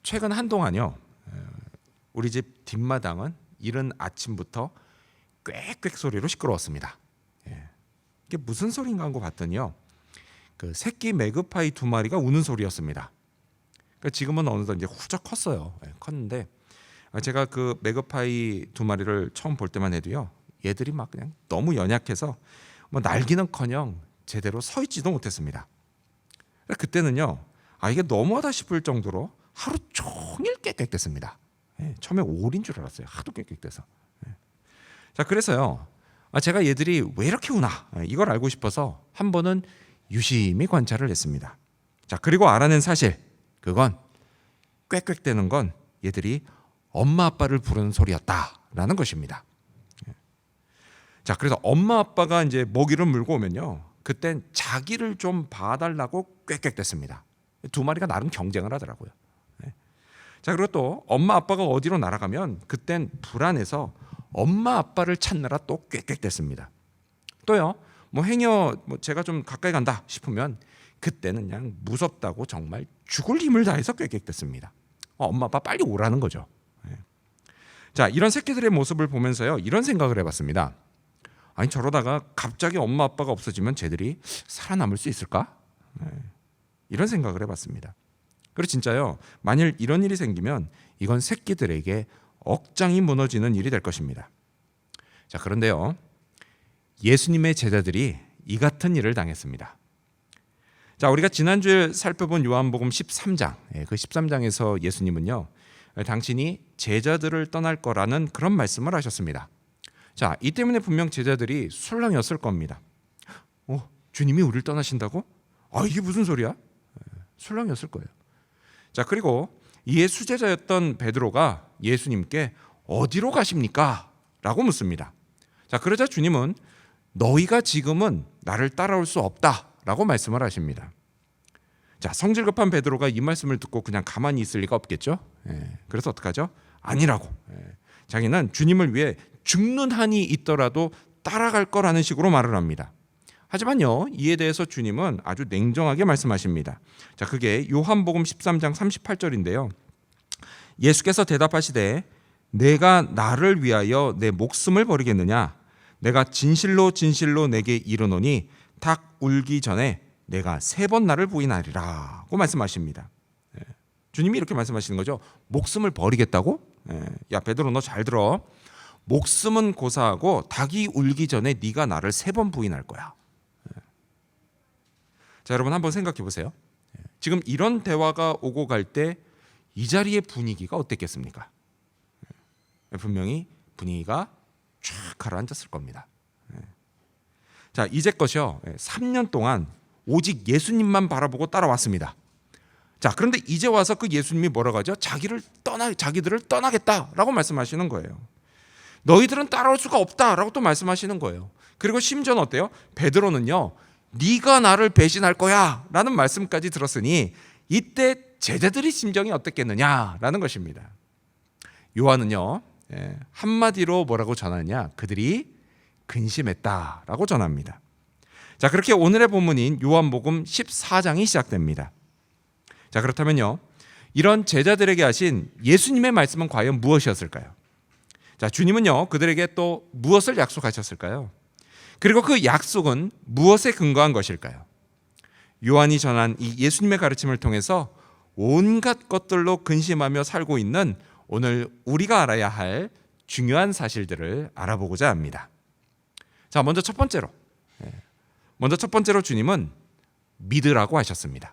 최근 한동안요, 우리 집 뒷마당은 이른 아침부터 꽥꽥 소리로 시끄러웠습니다. 이게 무슨 소리인가 하고 봤더니요, 그 새끼 매그파이 2마리가 우는 소리였습니다. 그러니까 지금은 어느덧 이제 훌쩍 컸어요. 컸는데 제가 그 매그파이 2마리를 처음 볼 때만 해도요, 얘들이 막 그냥 너무 연약해서 뭐 날기는커녕 제대로 서 있지도 못했습니다. 그때는요, 이게 너무하다 싶을 정도로 하루 종일 꽥꽥댔습니다. 처음에 오리인 줄 알았어요. 하도 꽥꽥대서. 자, 그래서요, 제가 얘들이 왜 이렇게 우나 이걸 알고 싶어서 한 번은 유심히 관찰을 했습니다. 자, 그리고 알아낸 사실, 그건 꽥꽥대는 건 얘들이 엄마 아빠를 부르는 소리였다라는 것입니다. 자, 그래서 엄마 아빠가 이제 먹이를 물고 오면요, 그땐 자기를 좀 봐달라고 꽥꽥댔습니다. 2마리가 나름 경쟁을 하더라고요. 자, 그리고 또 엄마 아빠가 어디로 날아가면 그땐 불안해서 엄마 아빠를 찾느라 또 꽥꽥댔습니다. 또요, 뭐 행여 제가 좀 가까이 간다 싶으면 그때는 그냥 무섭다고 정말 죽을 힘을 다해서 꽥꽥댔습니다. 엄마 아빠 빨리 오라는 거죠. 자, 이런 새끼들의 모습을 보면서요, 이런 생각을 해봤습니다. 아니, 저러다가 갑자기 엄마 아빠가 없어지면 쟤들이 살아남을 수 있을까? 이런 생각을 해봤습니다. 그리고 진짜요, 만일 이런 일이 생기면 이건 새끼들에게 억장이 무너지는 일이 될 것입니다. 자, 그런데요, 예수님의 제자들이 이 같은 일을 당했습니다. 자, 우리가 지난주에 살펴본 요한복음 13장, 그 13장에서 예수님은요, 당신이 제자들을 떠날 거라는 그런 말씀을 하셨습니다. 자, 이 때문에 분명 제자들이 술렁였을 겁니다. 주님이 우리를 떠나신다고? 이게 무슨 소리야? 술렁였을 거예요. 자, 그리고 이에 수제자였던 베드로가 예수님께 어디로 가십니까? 라고 묻습니다. 자, 그러자 주님은 너희가 지금은 나를 따라올 수 없다 라고 말씀을 하십니다. 자, 성질 급한 베드로가 이 말씀을 듣고 그냥 가만히 있을 리가 없겠죠. 그래서 어떡하죠? 아니라고. 자기는 주님을 위해 죽는 한이 있더라도 따라갈 거라는 식으로 말을 합니다. 하지만요, 이에 대해서 주님은 아주 냉정하게 말씀하십니다. 자, 그게 요한복음 13장 38절인데요. 예수께서 대답하시되 내가 나를 위하여 내 목숨을 버리겠느냐? 내가 진실로 진실로 내게 이르노니 닭 울기 전에 내가 3번 나를 부인하리라고 말씀하십니다. 주님이 이렇게 말씀하시는 거죠. 목숨을 버리겠다고? 야, 베드로 너 잘 들어. 목숨은 고사하고 닭이 울기 전에 네가 나를 3번 부인할 거야. 자, 여러분 한번 생각해 보세요. 지금 이런 대화가 오고 갈 때 이 자리의 분위기가 어땠겠습니까? 분명히 분위기가 쫙 가라앉았을 겁니다. 자, 이제껏이요, 3년 동안 오직 예수님만 바라보고 따라왔습니다. 자, 그런데 이제 와서 그 예수님이 뭐라고 하죠? 자기들을 떠나겠다라고 말씀하시는 거예요. 너희들은 따라올 수가 없다라고 또 말씀하시는 거예요. 그리고 심지어는 어때요? 베드로는요, 네가 나를 배신할 거야 라는 말씀까지 들었으니 이때 제자들의 심정이 어땠겠느냐라는 것입니다. 요한은요, 한마디로 뭐라고 전하냐? 그들이 근심했다라고 전합니다. 자, 그렇게 오늘의 본문인 요한복음 14장이 시작됩니다. 자, 그렇다면요, 이런 제자들에게 하신 예수님의 말씀은 과연 무엇이었을까요? 자, 주님은요, 그들에게 또 무엇을 약속하셨을까요? 그리고 그 약속은 무엇에 근거한 것일까요? 요한이 전한 이 예수님의 가르침을 통해서 온갖 것들로 근심하며 살고 있는 오늘 우리가 알아야 할 중요한 사실들을 알아보고자 합니다. 자, 먼저 첫 번째로 주님은 믿으라고 하셨습니다.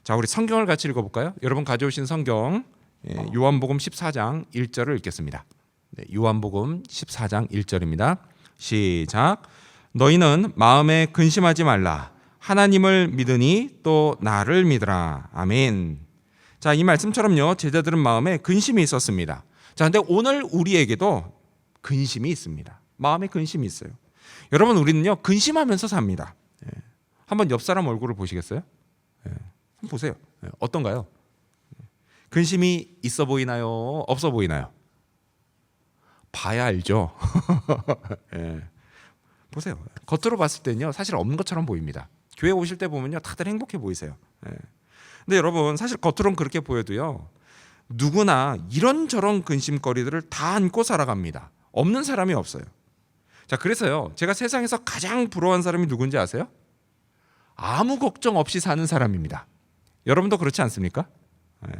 자, 우리 성경을 같이 읽어볼까요? 여러분 가져오신 성경 요한복음 14장 1절을 읽겠습니다. 요한복음 14장 1절입니다. 시작. 너희는 마음에 근심하지 말라. 하나님을 믿으니 또 나를 믿으라. 아멘. 자, 이 말씀처럼요, 제자들은 마음에 근심이 있었습니다. 자, 근데 오늘 우리에게도 근심이 있습니다. 마음에 근심이 있어요. 여러분, 우리는요, 근심하면서 삽니다. 한번 옆 사람 얼굴을 보시겠어요? 한번 보세요. 어떤가요? 근심이 있어 보이나요? 없어 보이나요? 봐야 알죠. 보세요. 겉으로 봤을 때는요, 사실 없는 것처럼 보입니다. 교회 오실 때 보면요, 다들 행복해 보이세요. 예. 근데 여러분, 사실 겉으로는 그렇게 보여도요, 누구나 이런저런 근심거리들을 다 안고 살아갑니다. 없는 사람이 없어요. 자, 그래서요, 제가 세상에서 가장 부러워한 사람이 누군지 아세요? 아무 걱정 없이 사는 사람입니다. 여러분도 그렇지 않습니까? 예.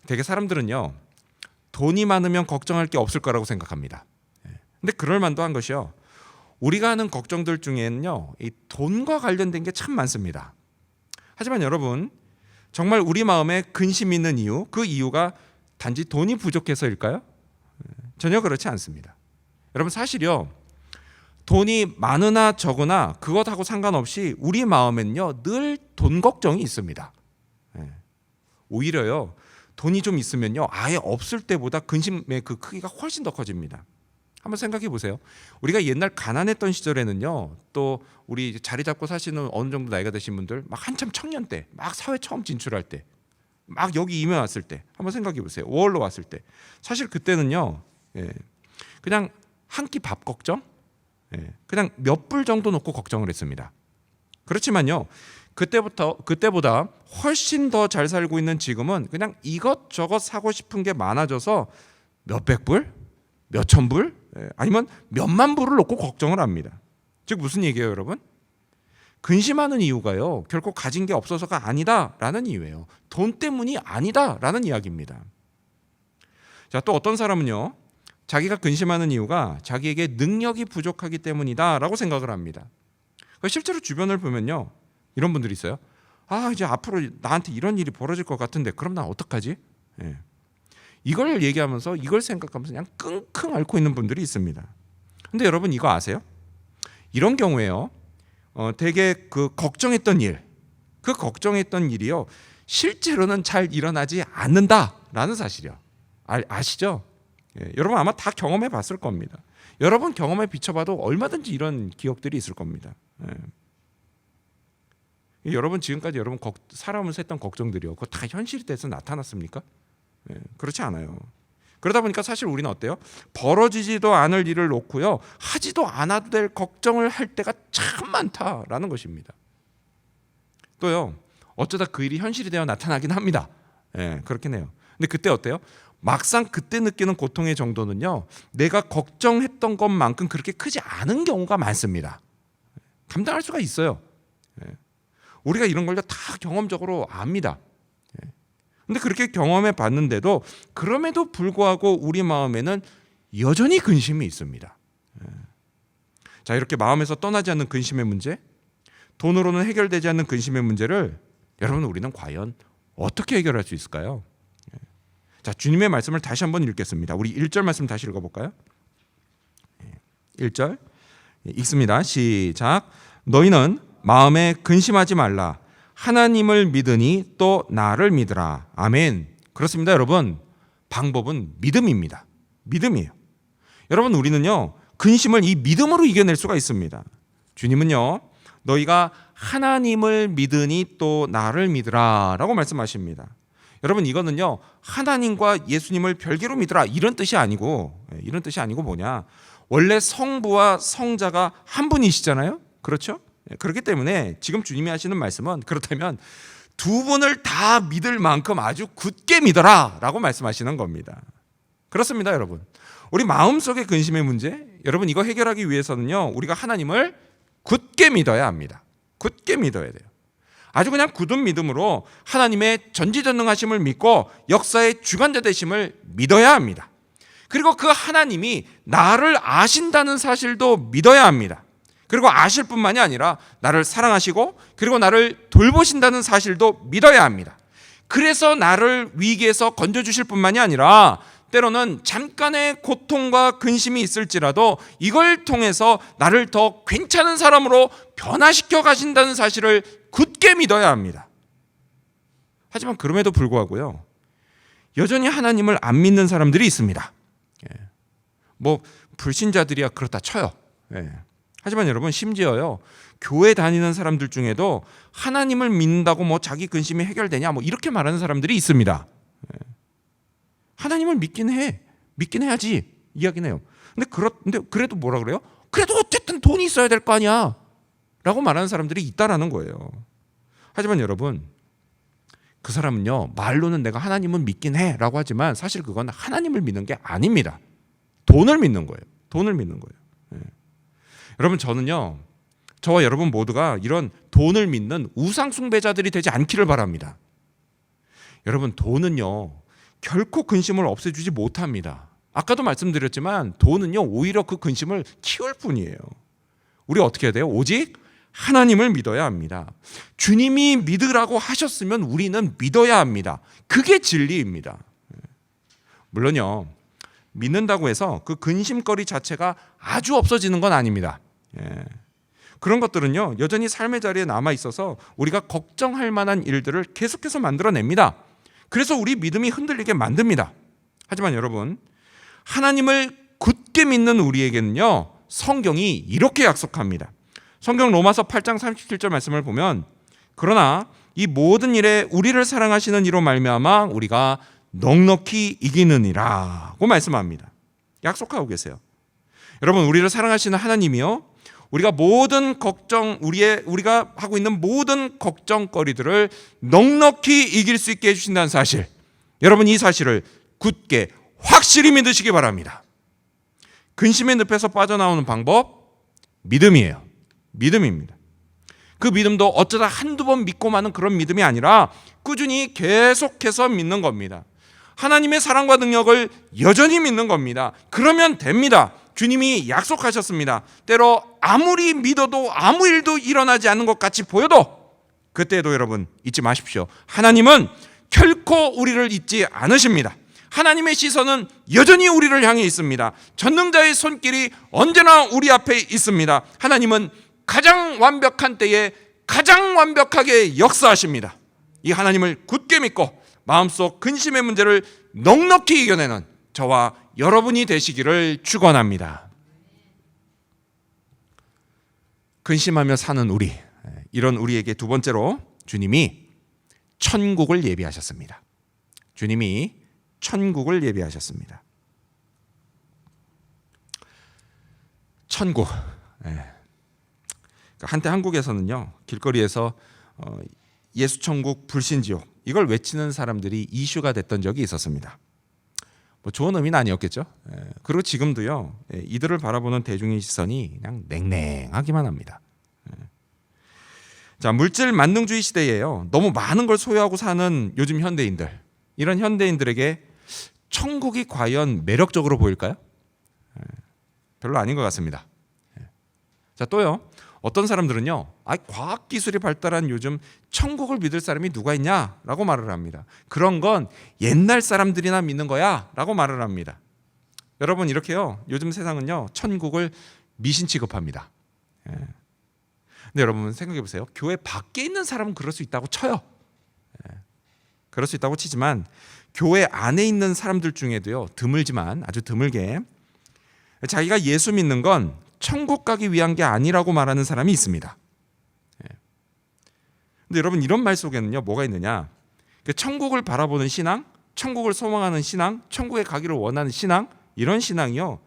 되게 사람들은요, 돈이 많으면 걱정할 게 없을 거라고 생각합니다. 예. 근데 그럴 만도 한 것이요, 우리가 하는 걱정들 중에는요, 이 돈과 관련된 게 참 많습니다. 하지만 여러분, 정말 우리 마음에 근심이 있는 이유, 그 이유가 단지 돈이 부족해서일까요? 전혀 그렇지 않습니다. 여러분, 사실요, 돈이 많으나 적으나 그것하고 상관없이 우리 마음엔요, 늘 돈 걱정이 있습니다. 오히려요, 돈이 좀 있으면요, 아예 없을 때보다 근심의 그 크기가 훨씬 더 커집니다. 한번 생각해 보세요. 우리가 옛날 가난했던 시절에는요, 또 우리 자리 잡고 사시는 어느 정도 나이가 되신 분들, 막 한참 청년 때, 막 사회 처음 진출할 때, 막 여기 임해 왔을 때, 한번 생각해 보세요. 5월로 왔을 때, 사실 그때는요, 그냥 한 끼 밥 걱정, 그냥 몇 불 정도 놓고 걱정을 했습니다. 그렇지만요, 그때보다 훨씬 더 잘 살고 있는 지금은 그냥 이것저것 사고 싶은 게 많아져서 몇백 불, 몇천 불, 아니면 몇만 불을 놓고 걱정을 합니다. 즉 무슨 얘기예요, 여러분? 근심하는 이유가요, 결코 가진 게 없어서가 아니다라는 이유예요. 돈 때문이 아니다라는 이야기입니다. 자, 또 어떤 사람은요, 자기가 근심하는 이유가 자기에게 능력이 부족하기 때문이다라고 생각을 합니다. 실제로 주변을 보면요, 이런 분들이 있어요. 아, 이제 앞으로 나한테 이런 일이 벌어질 것 같은데 그럼 난 어떡하지? 이걸 얘기하면서, 이걸 생각하면서 그냥 끙끙 앓고 있는 분들이 있습니다. 근데 여러분, 이거 아세요? 이런 경우에요, 되게 그 걱정했던 일, 그 걱정했던 일이요, 실제로는 잘 일어나지 않는다라는 사실이요. 아시죠? 여러분 아마 다 경험해 봤을 겁니다. 여러분 경험에 비춰봐도 얼마든지 이런 기억들이 있을 겁니다. 여러분 지금까지 여러분 살아오면서 했던 걱정들이요, 그거 다 현실이 돼서 나타났습니까? 그렇지 않아요. 그러다 보니까 사실 우리는 어때요? 벌어지지도 않을 일을 놓고요, 하지도 않아도 될 걱정을 할 때가 참 많다라는 것입니다. 또요, 어쩌다 그 일이 현실이 되어 나타나긴 합니다. 그렇긴 해요. 근데 그때 어때요? 막상 그때 느끼는 고통의 정도는요, 내가 걱정했던 것만큼 그렇게 크지 않은 경우가 많습니다. 감당할 수가 있어요. 우리가 이런 걸 다 경험적으로 압니다. 근데 그렇게 경험해 봤는데도, 그럼에도 불구하고 우리 마음에는 여전히 근심이 있습니다. 자, 이렇게 마음에서 떠나지 않는 근심의 문제, 돈으로는 해결되지 않는 근심의 문제를 여러분, 우리는 과연 어떻게 해결할 수 있을까요? 자, 주님의 말씀을 다시 한번 읽겠습니다. 우리 1절 말씀 다시 읽어볼까요? 1절 읽습니다. 시작. 너희는 마음에 근심하지 말라. 하나님을 믿으니 또 나를 믿으라. 아멘. 그렇습니다, 여러분. 방법은 믿음입니다. 믿음이에요. 여러분, 우리는요, 근심을 이 믿음으로 이겨낼 수가 있습니다. 주님은요, 너희가 하나님을 믿으니 또 나를 믿으라 라고 말씀하십니다. 여러분, 이거는요, 하나님과 예수님을 별개로 믿으라 이런 뜻이 아니고 뭐냐, 원래 성부와 성자가 한 분이시잖아요. 그렇죠? 그렇기 때문에 지금 주님이 하시는 말씀은, 그렇다면 두 분을 다 믿을 만큼 아주 굳게 믿어라 라고 말씀하시는 겁니다. 그렇습니다, 여러분. 우리 마음속의 근심의 문제, 여러분 이거 해결하기 위해서는요, 우리가 하나님을 굳게 믿어야 합니다. 굳게 믿어야 돼요. 아주 그냥 굳은 믿음으로 하나님의 전지전능하심을 믿고 역사의 주관자 되심을 믿어야 합니다. 그리고 그 하나님이 나를 아신다는 사실도 믿어야 합니다. 그리고 아실 뿐만이 아니라 나를 사랑하시고 그리고 나를 돌보신다는 사실도 믿어야 합니다. 그래서 나를 위기에서 건져주실 뿐만이 아니라 때로는 잠깐의 고통과 근심이 있을지라도 이걸 통해서 나를 더 괜찮은 사람으로 변화시켜 가신다는 사실을 굳게 믿어야 합니다. 하지만 그럼에도 불구하고요, 여전히 하나님을 안 믿는 사람들이 있습니다. 뭐 불신자들이야 그렇다 쳐요. 하지만 여러분, 심지어요, 교회 다니는 사람들 중에도 하나님을 믿는다고 뭐 자기 근심이 해결되냐 뭐 이렇게 말하는 사람들이 있습니다. 하나님을 믿긴 해야지 이야기는 해요. 근데 그래도 뭐라 그래요? 그래도 어쨌든 돈이 있어야 될 거 아니야. 라고 말하는 사람들이 있다라는 거예요. 하지만 여러분, 그 사람은요, 말로는 내가 하나님은 믿긴 해 라고 하지만 사실 그건 하나님을 믿는 게 아닙니다. 돈을 믿는 거예요. 돈을 믿는 거예요. 여러분, 저는요, 저와 여러분 모두가 이런 돈을 믿는 우상 숭배자들이 되지 않기를 바랍니다. 여러분, 돈은요 결코 근심을 없애주지 못합니다. 아까도 말씀드렸지만 돈은요 오히려 그 근심을 키울 뿐이에요. 우리 어떻게 해야 돼요? 오직 하나님을 믿어야 합니다. 주님이 믿으라고 하셨으면 우리는 믿어야 합니다. 그게 진리입니다. 물론요, 믿는다고 해서 그 근심거리 자체가 아주 없어지는 건 아닙니다. 그런 것들은요 여전히 삶의 자리에 남아 있어서 우리가 걱정할 만한 일들을 계속해서 만들어냅니다. 그래서 우리 믿음이 흔들리게 만듭니다. 하지만 여러분, 하나님을 굳게 믿는 우리에게는요 성경이 이렇게 약속합니다. 성경 로마서 8장 37절 말씀을 보면, 그러나 이 모든 일에 우리를 사랑하시는 이로 말미암아 우리가 넉넉히 이기느니라고 말씀합니다. 약속하고 계세요. 여러분, 우리를 사랑하시는 하나님이요, 우리가 모든 걱정, 우리가 하고 있는 모든 걱정거리들을 넉넉히 이길 수 있게 해주신다는 사실, 여러분 이 사실을 굳게 확실히 믿으시기 바랍니다. 근심의 늪에서 빠져나오는 방법, 믿음이에요. 믿음입니다. 그 믿음도 어쩌다 한두 번 믿고 마는 그런 믿음이 아니라 꾸준히 계속해서 믿는 겁니다. 하나님의 사랑과 능력을 여전히 믿는 겁니다. 그러면 됩니다. 주님이 약속하셨습니다. 때로 아무리 믿어도 아무 일도 일어나지 않는 것 같이 보여도 그때도 여러분 잊지 마십시오. 하나님은 결코 우리를 잊지 않으십니다. 하나님의 시선은 여전히 우리를 향해 있습니다. 전능자의 손길이 언제나 우리 앞에 있습니다. 하나님은 가장 완벽한 때에 가장 완벽하게 역사하십니다. 이 하나님을 굳게 믿고 마음속 근심의 문제를 넉넉히 이겨내는 저와 여러분이 되시기를 축원합니다. 근심하며 사는 우리, 이런 우리에게 두 번째로 주님이 천국을 예비하셨습니다. 주님이 천국을 예비하셨습니다. 천국. 한때 한국에서는요 길거리에서 예수천국 불신지옥 이걸 외치는 사람들이 이슈가 됐던 적이 있었습니다. 뭐 좋은 의미는 아니었겠죠. 그리고 지금도요 이들을 바라보는 대중의 시선이 그냥 냉랭하기만 합니다. 자, 물질 만능주의 시대에요 너무 많은 걸 소유하고 사는 요즘 현대인들, 이런 현대인들에게 천국이 과연 매력적으로 보일까요? 별로 아닌 것 같습니다. 자, 또요 어떤 사람들은요 과학기술이 발달한 요즘 천국을 믿을 사람이 누가 있냐라고 말을 합니다. 그런 건 옛날 사람들이나 믿는 거야 라고 말을 합니다. 여러분, 이렇게요 요즘 세상은요 천국을 미신 취급합니다. 근데 여러분 생각해 보세요. 교회 밖에 있는 사람은 그럴 수 있다고 쳐요. 그럴 수 있다고 치지만 교회 안에 있는 사람들 중에도요 드물지만 아주 드물게 자기가 예수 믿는 건 천국 가기 위한 게 아니라고 말하는 사람이 있습니다. 근데 여러분 이런 말 속에는요 뭐가 있느냐? 천국을 바라보는 신앙, 천국을 소망하는 신앙, 천국에 가기를 원하는 신앙, 이런 신앙이요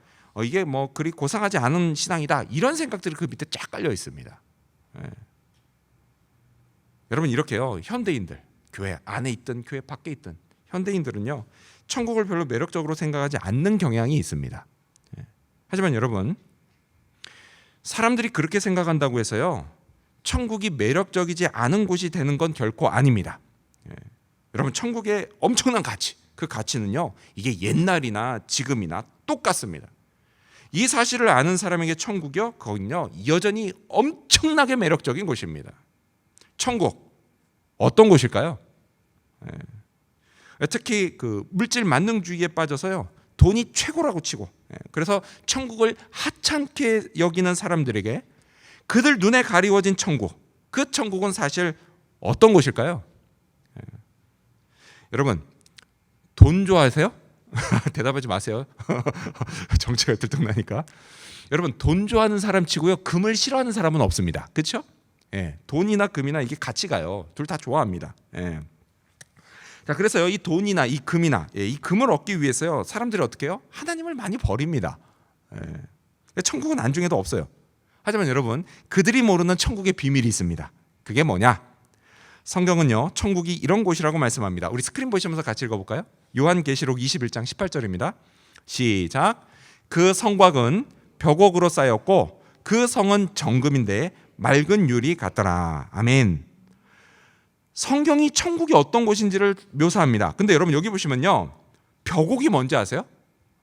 이게 뭐 그리 고상하지 않은 신앙이다, 이런 생각들이 그 밑에 쫙 깔려 있습니다. 여러분, 이렇게요 현대인들, 교회 안에 있든 교회 밖에 있든 현대인들은요 천국을 별로 매력적으로 생각하지 않는 경향이 있습니다. 하지만 여러분, 사람들이 그렇게 생각한다고 해서요 천국이 매력적이지 않은 곳이 되는 건 결코 아닙니다. 여러분, 천국의 엄청난 가치, 그 가치는요 이게 옛날이나 지금이나 똑같습니다. 이 사실을 아는 사람에게 천국이요 거긴요 여전히 엄청나게 매력적인 곳입니다. 천국 어떤 곳일까요? 특히 그 물질 만능주의에 빠져서요 돈이 최고라고 치고, 그래서 천국을 하찮게 여기는 사람들에게 그들 눈에 가리워진 천국, 그 천국은 사실 어떤 곳일까요? 여러분, 돈 좋아하세요? 대답하지 마세요. 정체가 들통나니까. 여러분, 돈 좋아하는 사람 치고요 금을 싫어하는 사람은 없습니다. 그렇죠? 돈이나 금이나 이게 가치가요 둘 다 좋아합니다. 자, 그래서요 이 돈이나 이 금이나 이 금을 얻기 위해서요 사람들이 어떻게 해요? 하나님을 많이 버립니다. 천국은 안중에도 없어요. 하지만 여러분, 그들이 모르는 천국의 비밀이 있습니다. 그게 뭐냐? 성경은요, 천국이 이런 곳이라고 말씀합니다. 우리 스크린 보시면서 같이 읽어볼까요? 요한계시록 21장 18절입니다. 시작. 그 성곽은 벽옥으로 쌓였고 그 성은 정금인데 맑은 유리 같더라. 아멘. 성경이 천국이 어떤 곳인지를 묘사합니다. 근데 여러분 여기 보시면요, 벽옥이 뭔지 아세요?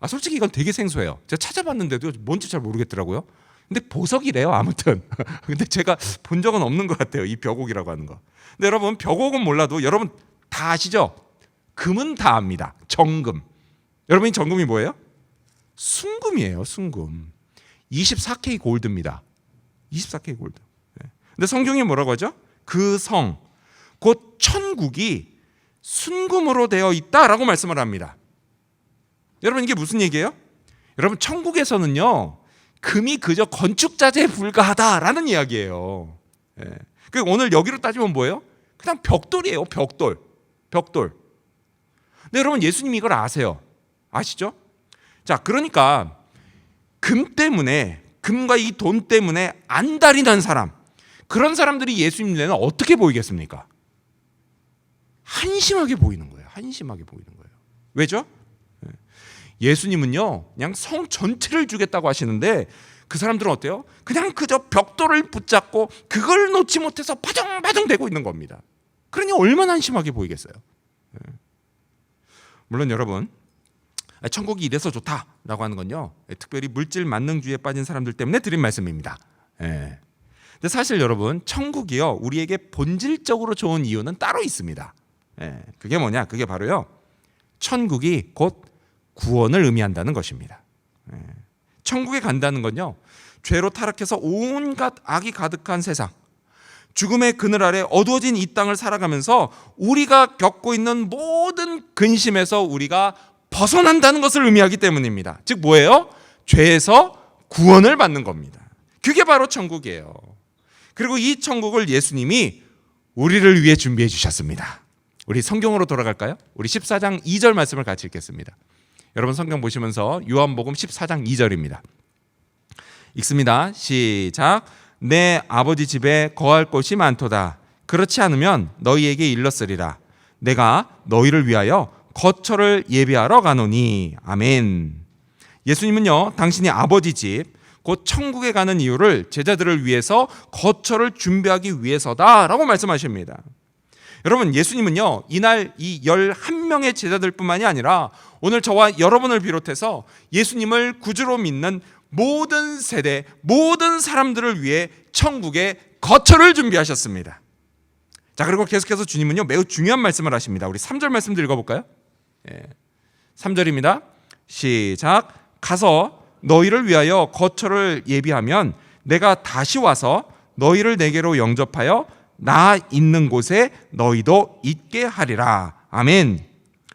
솔직히 이건 되게 생소해요. 제가 찾아봤는데도 뭔지 잘 모르겠더라고요. 근데 보석이래요, 아무튼. 근데 제가 본 적은 없는 것 같아요, 이 벽옥이라고 하는 거. 근데 여러분, 벽옥은 몰라도 여러분 다 아시죠? 금은 다 압니다. 정금. 여러분, 이 정금이 뭐예요? 순금이에요, 순금. 24K 골드입니다. 24K 골드. 근데 성경이 뭐라고 하죠? 그 성, 곧 천국이 순금으로 되어 있다라고 말씀을 합니다. 여러분, 이게 무슨 얘기예요? 여러분, 천국에서는요, 금이 그저 건축자재에 불과하다라는 이야기예요. 오늘 여기로 따지면 뭐예요? 그냥 벽돌이에요, 벽돌. 근데 여러분, 예수님이 이걸 아세요. 아시죠? 자, 그러니까 금과 이 돈 때문에 안달이 난 사람, 그런 사람들이 예수님 눈에는 어떻게 보이겠습니까? 한심하게 보이는 거예요. 한심하게 보이는 거예요. 왜죠? 예수님은요, 그냥 성 전체를 주겠다고 하시는데 그 사람들은 어때요? 그냥 그저 벽돌을 붙잡고 그걸 놓지 못해서 바둥바둥 대고 있는 겁니다. 그러니 얼마나 한심하게 보이겠어요. 물론 여러분, 천국이 이래서 좋다라고 하는 건요, 특별히 물질 만능주의에 빠진 사람들 때문에 드린 말씀입니다. 근데 사실 여러분, 천국이요, 우리에게 본질적으로 좋은 이유는 따로 있습니다. 그게 뭐냐? 그게 바로요, 천국이 곧 구원을 의미한다는 것입니다. 천국에 간다는 건요, 죄로 타락해서 온갖 악이 가득한 세상, 죽음의 그늘 아래 어두워진 이 땅을 살아가면서 우리가 겪고 있는 모든 근심에서 우리가 벗어난다는 것을 의미하기 때문입니다. 즉 뭐예요? 죄에서 구원을 받는 겁니다. 그게 바로 천국이에요. 그리고 이 천국을 예수님이 우리를 위해 준비해 주셨습니다. 우리 성경으로 돌아갈까요? 우리 14장 2절 말씀을 같이 읽겠습니다. 여러분 성경 보시면서 요한복음 14장 2절입니다. 읽습니다. 시작. 내 아버지 집에 거할 곳이 많도다. 그렇지 않으면 너희에게 일렀으리라. 내가 너희를 위하여 거처를 예비하러 가노니. 아멘. 예수님은요, 당신이 아버지 집, 곧 천국에 가는 이유를 제자들을 위해서 거처를 준비하기 위해서다라고 말씀하십니다. 여러분, 예수님은요, 이날 이 11명의 제자들뿐만이 아니라 오늘 저와 여러분을 비롯해서 예수님을 구주로 믿는 모든 세대, 모든 사람들을 위해 천국에 거처를 준비하셨습니다. 자, 그리고 계속해서 주님은요, 매우 중요한 말씀을 하십니다. 우리 3절 말씀도 읽어볼까요? 3절입니다. 시작. 가서 너희를 위하여 거처를 예비하면 내가 다시 와서 너희를 내게로 영접하여 나 있는 곳에 너희도 있게 하리라. 아멘.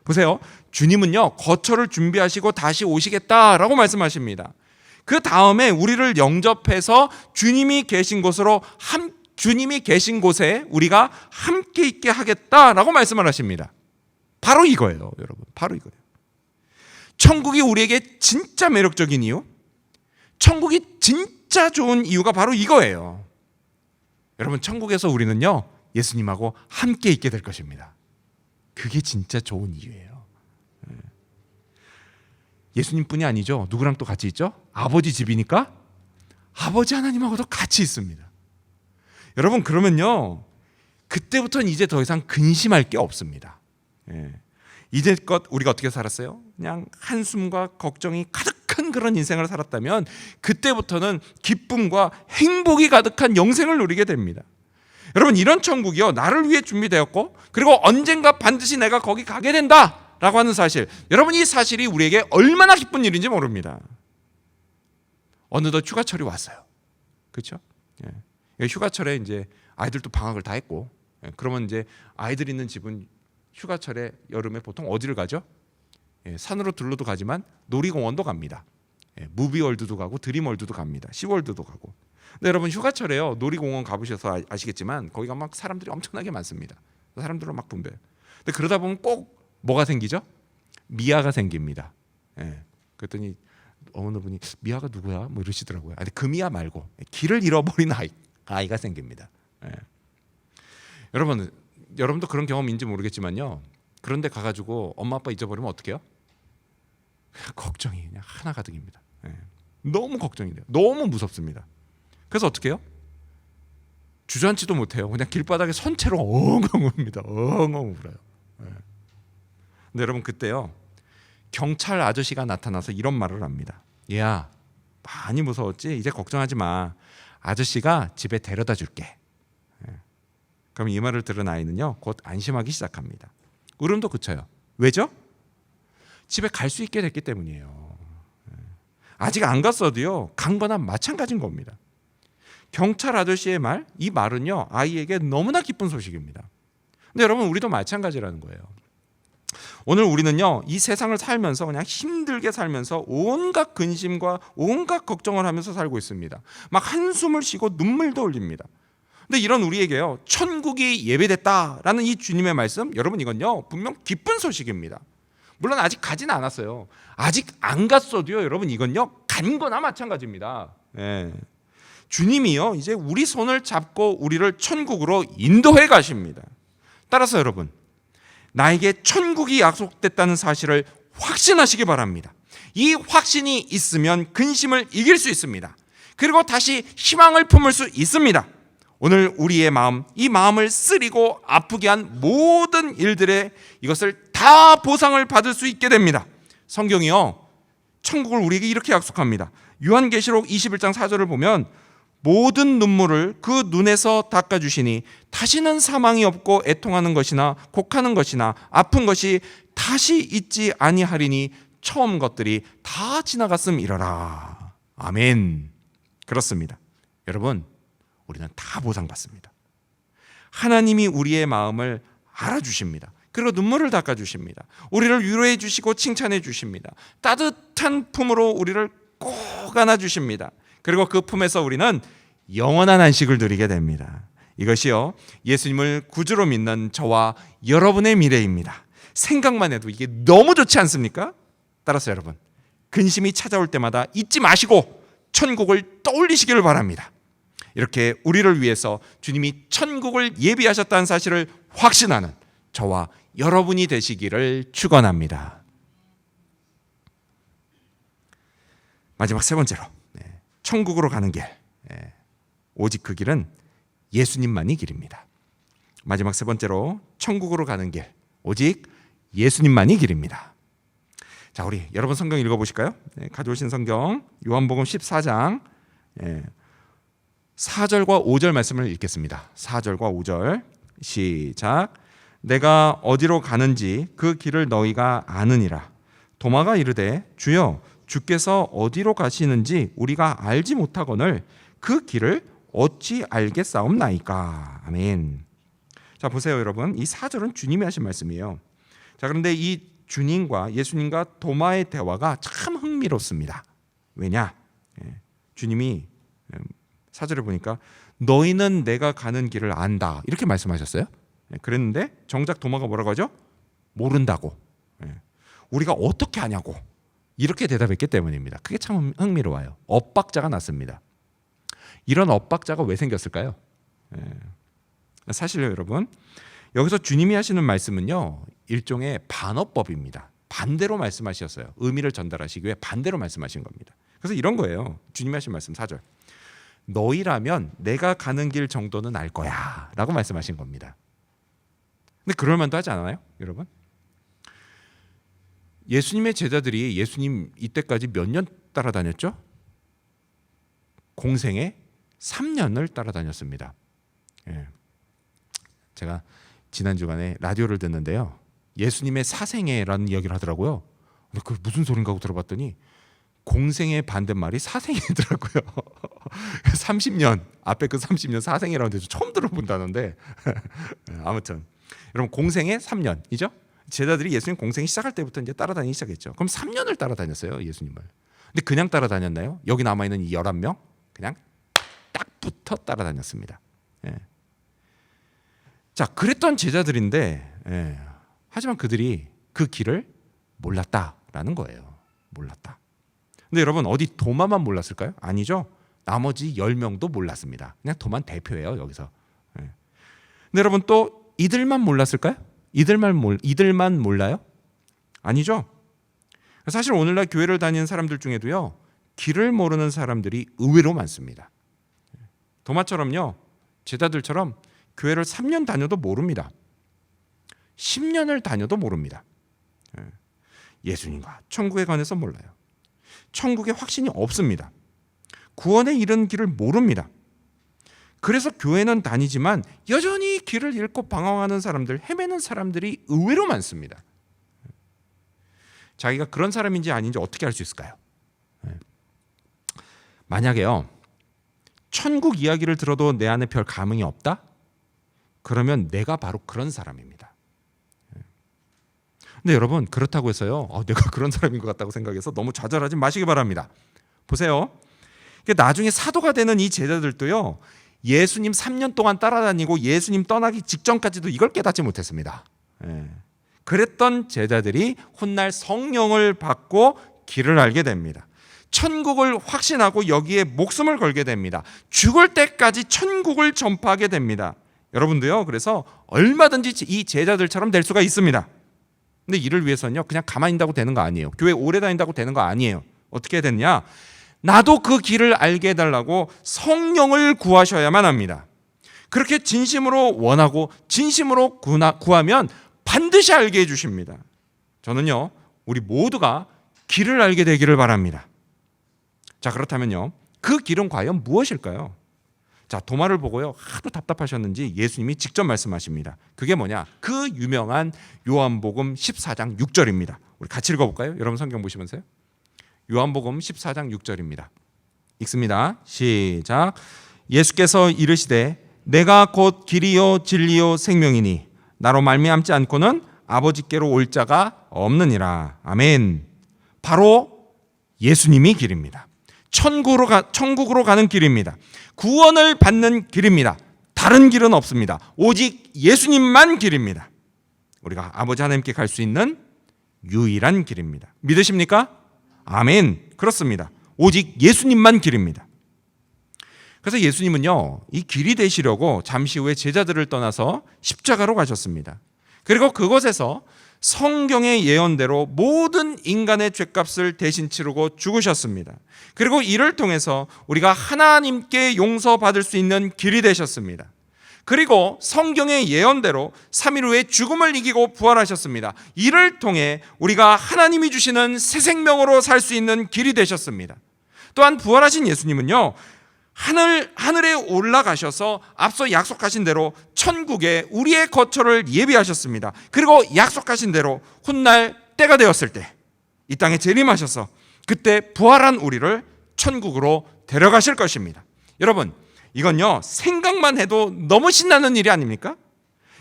보세요. 주님은요, 거처를 준비하시고 다시 오시겠다라고 말씀하십니다. 그 다음에 우리를 영접해서 주님이 계신 곳에 우리가 함께 있게 하겠다라고 말씀을 하십니다. 바로 이거예요, 여러분. 바로 이거예요. 천국이 우리에게 진짜 매력적인 이유, 천국이 진짜 좋은 이유가 바로 이거예요. 여러분, 천국에서 우리는요, 예수님하고 함께 있게 될 것입니다. 그게 진짜 좋은 이유예요. 예수님뿐이 아니죠. 누구랑 또 같이 있죠? 아버지 집이니까 아버지 하나님하고도 같이 있습니다. 여러분, 그러면요, 그때부터는 이제 더 이상 근심할 게 없습니다. 이제껏 우리가 어떻게 살았어요? 그냥 한숨과 걱정이 가득한 그런 인생을 살았다면 그때부터는 기쁨과 행복이 가득한 영생을 누리게 됩니다. 여러분, 이런 천국이요, 나를 위해 준비되었고 그리고 언젠가 반드시 내가 거기 가게 된다라고 하는 사실, 여러분, 이 사실이 우리에게 얼마나 기쁜 일인지 모릅니다. 어느덧 휴가철이 왔어요. 그렇죠? 휴가철에 이제 아이들도 방학을 다 했고, 그러면 이제 아이들 있는 집은 휴가철에 여름에 보통 어디를 가죠? 산으로 둘러도 가지만 놀이공원도 갑니다. 무비월드도 가고 드림월드도 갑니다. 시월드도 가고. 근데 여러분, 휴가철에요, 놀이공원 가보셔서 아시겠지만 거기가 막 사람들이 엄청나게 많습니다. 사람들로 막 분배해요. 근데 그러다 보면 꼭 뭐가 생기죠? 미아가 생깁니다. 그랬더니 어느 분이 미아가 누구야? 뭐 이러시더라고요. 아니, 그 미아 말고 길을 잃어버린 아이가 생깁니다. 예. 여러분도 그런 경험인지 모르겠지만요. 그런데 가가지고 엄마 아빠 잊어버리면 어떡해요? 걱정이 그냥 하나 가득입니다. 예. 너무 걱정이 돼요. 너무 무섭습니다. 그래서 어떻게 해요? 주저앉지도 못해요. 그냥 길바닥에 선 채로 엉엉 웁니다. 엉엉 울어요. 예. 근데 여러분 그때요, 경찰 아저씨가 나타나서 이런 말을 합니다. 얘야, 많이 무서웠지? 이제 걱정하지 마. 아저씨가 집에 데려다 줄게. 예. 그럼 이 말을 들은 아이는요, 곧 안심하기 시작합니다. 울음도 그쳐요. 왜죠? 집에 갈 수 있게 됐기 때문이에요. 예. 아직 안 갔어도요, 간 거나 마찬가지인 겁니다. 경찰 아저씨의 말, 이 말은요, 아이에게 너무나 기쁜 소식입니다. 근데 여러분, 우리도 마찬가지라는 거예요. 오늘 우리는요, 이 세상을 살면서 그냥 힘들게 살면서 온갖 근심과 온갖 걱정을 하면서 살고 있습니다. 막 한숨을 쉬고 눈물도 흘립니다. 근데 이런 우리에게요, 천국이 예배됐다라는 이 주님의 말씀, 여러분 이건요, 분명 기쁜 소식입니다. 물론 아직 가진 않았어요. 아직 안 갔어도요, 여러분 이건요, 간 거나 마찬가지입니다. 예. 주님이요, 이제 우리 손을 잡고 우리를 천국으로 인도해 가십니다. 따라서 여러분, 나에게 천국이 약속됐다는 사실을 확신하시기 바랍니다. 이 확신이 있으면 근심을 이길 수 있습니다. 그리고 다시 희망을 품을 수 있습니다. 오늘 우리의 마음, 이 마음을 쓰리고 아프게 한 모든 일들에 이것을 다 보상을 받을 수 있게 됩니다. 성경이요, 천국을 우리에게 이렇게 약속합니다. 요한계시록 21장 4절을 보면 모든 눈물을 그 눈에서 닦아주시니 다시는 사망이 없고 애통하는 것이나 곡하는 것이나 아픈 것이 다시 있지 아니하리니 처음 것들이 다 지나갔음이러라. 아멘. 그렇습니다. 여러분, 우리는 다 보상받습니다. 하나님이 우리의 마음을 알아주십니다. 그리고 눈물을 닦아주십니다. 우리를 위로해 주시고 칭찬해 주십니다. 따뜻한 품으로 우리를 꼭 안아주십니다. 그리고 그 품에서 우리는 영원한 안식을 누리게 됩니다. 이것이요, 예수님을 구주로 믿는 저와 여러분의 미래입니다. 생각만 해도 이게 너무 좋지 않습니까? 따라서 여러분, 근심이 찾아올 때마다 잊지 마시고 천국을 떠올리시기를 바랍니다. 이렇게 우리를 위해서 주님이 천국을 예비하셨다는 사실을 확신하는 저와 여러분이 되시기를 축원합니다. 마지막 세 번째로, 천국으로 가는 길, 오직 그 길은 예수님만이 길입니다. 마지막 세 번째로, 천국으로 가는 길, 오직 예수님만이 길입니다. 자, 우리 여러분 성경 읽어보실까요? 가져오신 성경 요한복음 14장 4절과 5절 말씀을 읽겠습니다. 4절과 5절 시작. 내가 어디로 가는지 그 길을 너희가 아느니라. 도마가 이르되 주여, 주께서 어디로 가시는지 우리가 알지 못하거늘 그 길을 어찌 알겠사옵나이까. 아멘. 자, 보세요 여러분, 이 4절은 주님이 하신 말씀이에요. 자, 그런데 이 주님과 예수님과 도마의 대화가 참 흥미롭습니다. 왜냐? 주님이 4절을 보니까 너희는 내가 가는 길을 안다, 이렇게 말씀하셨어요. 그랬는데 정작 도마가 뭐라고 하죠? 모른다고. 우리가 어떻게 아냐고 이렇게 대답했기 때문입니다. 그게 참 흥미로워요. 엇박자가 났습니다. 이런 엇박자가 왜 생겼을까요? 사실요 여러분, 여기서 주님이 하시는 말씀은요, 일종의 반어법입니다. 반대로 말씀하셨어요. 의미를 전달하시기 위해 반대로 말씀하신 겁니다. 그래서 이런 거예요. 주님이 하신 말씀 4절. 너희라면 내가 가는 길 정도는 알 거야 라고 말씀하신 겁니다. 근데 그럴 만도 하지 않아요 여러분? 예수님의 제자들이 예수님 이때까지 몇 년 따라다녔죠? 공생에 3년을 따라다녔습니다. 제가 지난 주간에 라디오를 듣는데요, 예수님의 사생애라는 이야기를 하더라고요. 근데 그게 무슨 소린가 하고 들어봤더니 공생의 반대말이 사생애더라고요. 30년 앞에 그 30년 사생애라는 데서 처음 들어본다는데 아무튼 여러분, 공생의 3년이죠. 제자들이 예수님 공생이 시작할 때부터 이제 따라다니기 시작했죠. 그럼 3년을 따라다녔어요 예수님을. 근데 그냥 따라다녔나요? 여기 남아있는 이 11명 그냥 딱 붙어 따라다녔습니다. 자, 그랬던 제자들인데 하지만 그들이 그 길을 몰랐다라는 거예요. 몰랐다. 근데 여러분 어디 도마만 몰랐을까요? 아니죠. 나머지 10명도 몰랐습니다. 그냥 도만 대표예요 여기서. 근데 여러분 또 이들만 몰랐을까요? 이들만 몰라요? 아니죠. 사실 오늘날 교회를 다니는 사람들 중에도요, 길을 모르는 사람들이 의외로 많습니다. 도마처럼요, 제자들처럼 교회를 3년 다녀도 모릅니다. 10년을 다녀도 모릅니다. 예수님과 천국에 관해서 몰라요. 천국에 확신이 없습니다. 구원에 이른 길을 모릅니다. 그래서 교회는 다니지만 여전히 길을 잃고 방황하는 사람들, 헤매는 사람들이 의외로 많습니다. 자기가 그런 사람인지 아닌지 어떻게 알 수 있을까요? 만약에요, 천국 이야기를 들어도 내 안에 별 감흥이 없다? 그러면 내가 바로 그런 사람입니다. 근데 여러분 그렇다고 해서요, 내가 그런 사람인 것 같다고 생각해서 너무 좌절하지 마시기 바랍니다. 보세요. 나중에 사도가 되는 이 제자들도요, 예수님 3년 동안 따라다니고 예수님 떠나기 직전까지도 이걸 깨닫지 못했습니다. 그랬던 제자들이 훗날 성령을 받고 길을 알게 됩니다. 천국을 확신하고 여기에 목숨을 걸게 됩니다. 죽을 때까지 천국을 전파하게 됩니다. 여러분도요, 그래서 얼마든지 이 제자들처럼 될 수가 있습니다. 근데 이를 위해서는요, 그냥 가만히 있다고 되는 거 아니에요. 교회 오래 다닌다고 되는 거 아니에요. 어떻게 해야 되느냐? 나도 그 길을 알게 해달라고 성령을 구하셔야만 합니다. 그렇게 진심으로 원하고 진심으로 구하면 반드시 알게 해주십니다. 저는요, 우리 모두가 길을 알게 되기를 바랍니다. 자, 그렇다면요, 그 길은 과연 무엇일까요? 자, 도마를 보고요, 하도 답답하셨는지 예수님이 직접 말씀하십니다. 그게 뭐냐? 그 유명한 요한복음 14장 6절입니다. 우리 같이 읽어볼까요? 여러분 성경 보시면서요. 요한복음 14장 6절입니다. 읽습니다. 시작. 예수께서 이르시되 내가 곧 길이요 진리요 생명이니 나로 말미암지 않고는 아버지께로 올 자가 없느니라. 아멘. 바로 예수님이 길입니다. 천국으로 가는 길입니다. 구원을 받는 길입니다. 다른 길은 없습니다. 오직 예수님만 길입니다. 우리가 아버지 하나님께 갈 수 있는 유일한 길입니다. 믿으십니까? 아멘. 그렇습니다. 오직 예수님만 길입니다. 그래서 예수님은요, 이 길이 되시려고 잠시 후에 제자들을 떠나서 십자가로 가셨습니다. 그리고 그곳에서 성경의 예언대로 모든 인간의 죗값을 대신 치르고 죽으셨습니다. 그리고 이를 통해서 우리가 하나님께 용서받을 수 있는 길이 되셨습니다. 그리고 성경의 예언대로 3일 후에 죽음을 이기고 부활하셨습니다. 이를 통해 우리가 하나님이 주시는 새 생명으로 살 수 있는 길이 되셨습니다. 또한 부활하신 예수님은요, 하늘에 올라가셔서 앞서 약속하신 대로 천국에 우리의 거처를 예비하셨습니다. 그리고 약속하신 대로 훗날 때가 되었을 때 이 땅에 재림하셔서 그때 부활한 우리를 천국으로 데려가실 것입니다. 여러분, 이건요, 생각만 해도 너무 신나는 일이 아닙니까?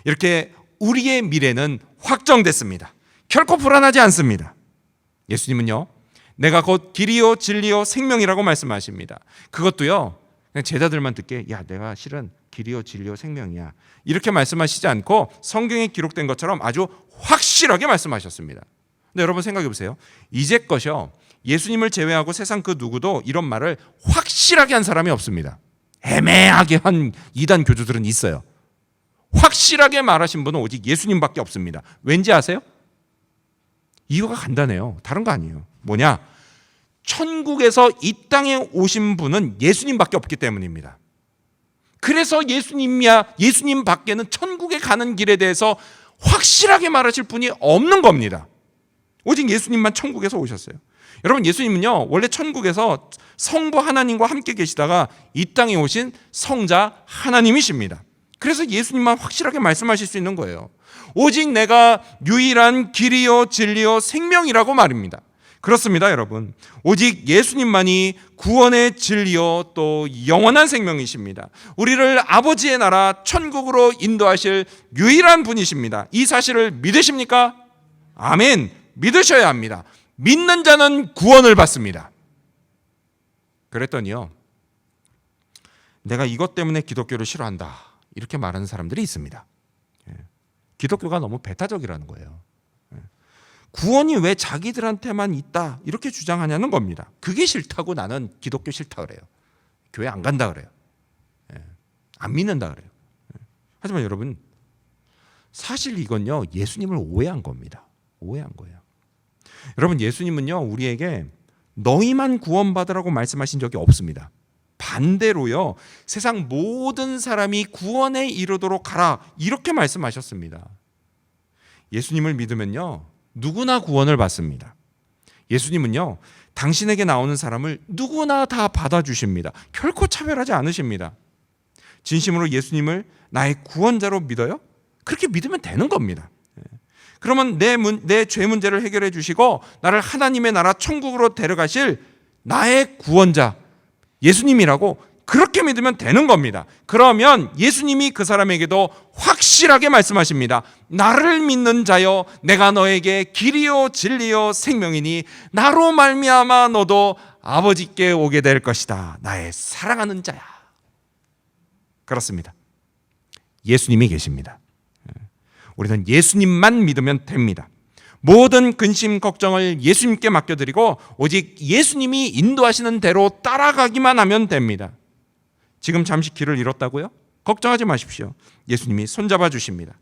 이렇게 우리의 미래는 확정됐습니다. 결코 불안하지 않습니다. 예수님은요, 내가 곧 길이요 진리요 생명이라고 말씀하십니다. 그것도요, 그냥 제자들만 듣게, 야, 내가 실은 길이요 진리요 생명이야, 이렇게 말씀하시지 않고 성경에 기록된 것처럼 아주 확실하게 말씀하셨습니다. 근데 여러분 생각해 보세요. 이제껏이요, 예수님을 제외하고 세상 그 누구도 이런 말을 확실하게 한 사람이 없습니다. 애매하게 한 이단 교주들은 있어요. 확실하게 말하신 분은 오직 예수님밖에 없습니다. 왠지 아세요? 이유가 간단해요. 다른 거 아니에요. 뭐냐? 천국에서 이 땅에 오신 분은 예수님밖에 없기 때문입니다. 그래서 예수님 밖에는 천국에 가는 길에 대해서 확실하게 말하실 분이 없는 겁니다. 오직 예수님만 천국에서 오셨어요. 여러분, 예수님은요, 원래 천국에서 성부 하나님과 함께 계시다가 이 땅에 오신 성자 하나님이십니다. 그래서 예수님만 확실하게 말씀하실 수 있는 거예요. 오직 내가 유일한 길이요 진리요 생명이라고 말입니다. 그렇습니다, 여러분. 오직 예수님만이 구원의 진리요 또 영원한 생명이십니다. 우리를 아버지의 나라 천국으로 인도하실 유일한 분이십니다. 이 사실을 믿으십니까? 아멘. 믿으셔야 합니다. 믿는 자는 구원을 받습니다. 그랬더니요, 내가 이것 때문에 기독교를 싫어한다, 이렇게 말하는 사람들이 있습니다. 기독교가 너무 배타적이라는 거예요. 구원이 왜 자기들한테만 있다 이렇게 주장하냐는 겁니다. 그게 싫다고 나는 기독교 싫다 그래요. 교회 안 간다 그래요. 안 믿는다 그래요. 하지만 여러분, 사실 이건요 예수님을 오해한 겁니다. 오해한 거예요. 여러분, 예수님은요 우리에게 너희만 구원받으라고 말씀하신 적이 없습니다. 반대로요, 세상 모든 사람이 구원에 이르도록 하라 이렇게 말씀하셨습니다. 예수님을 믿으면요 누구나 구원을 받습니다. 예수님은요 당신에게 나오는 사람을 누구나 다 받아주십니다. 결코 차별하지 않으십니다. 진심으로 예수님을 나의 구원자로 믿어요? 그렇게 믿으면 되는 겁니다. 그러면 내 죄 문제를 해결해 주시고 나를 하나님의 나라 천국으로 데려가실 나의 구원자 예수님이라고 그렇게 믿으면 되는 겁니다. 그러면 예수님이 그 사람에게도 확실하게 말씀하십니다. 나를 믿는 자여, 내가 너에게 길이요 진리요 생명이니 나로 말미암아 너도 아버지께 오게 될 것이다. 나의 사랑하는 자야. 그렇습니다. 예수님이 계십니다. 우리는 예수님만 믿으면 됩니다. 모든 근심 걱정을 예수님께 맡겨드리고 오직 예수님이 인도하시는 대로 따라가기만 하면 됩니다. 지금 잠시 길을 잃었다고요? 걱정하지 마십시오. 예수님이 손잡아 주십니다.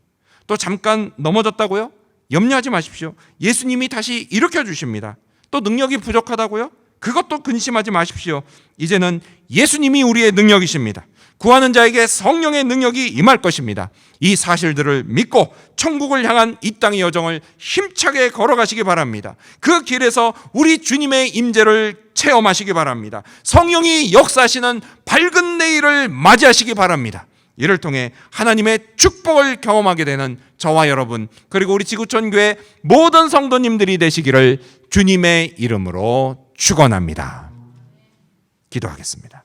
또 잠깐 넘어졌다고요? 염려하지 마십시오. 예수님이 다시 일으켜 주십니다. 또 능력이 부족하다고요? 그것도 근심하지 마십시오. 이제는 예수님이 우리의 능력이십니다. 구하는 자에게 성령의 능력이 임할 것입니다. 이 사실들을 믿고 천국을 향한 이 땅의 여정을 힘차게 걸어가시기 바랍니다. 그 길에서 우리 주님의 임재를 체험하시기 바랍니다. 성령이 역사하시는 밝은 내일을 맞이하시기 바랍니다. 이를 통해 하나님의 축복을 경험하게 되는 저와 여러분, 그리고 우리 지구촌교회 모든 성도님들이 되시기를 주님의 이름으로 축원합니다. 기도하겠습니다.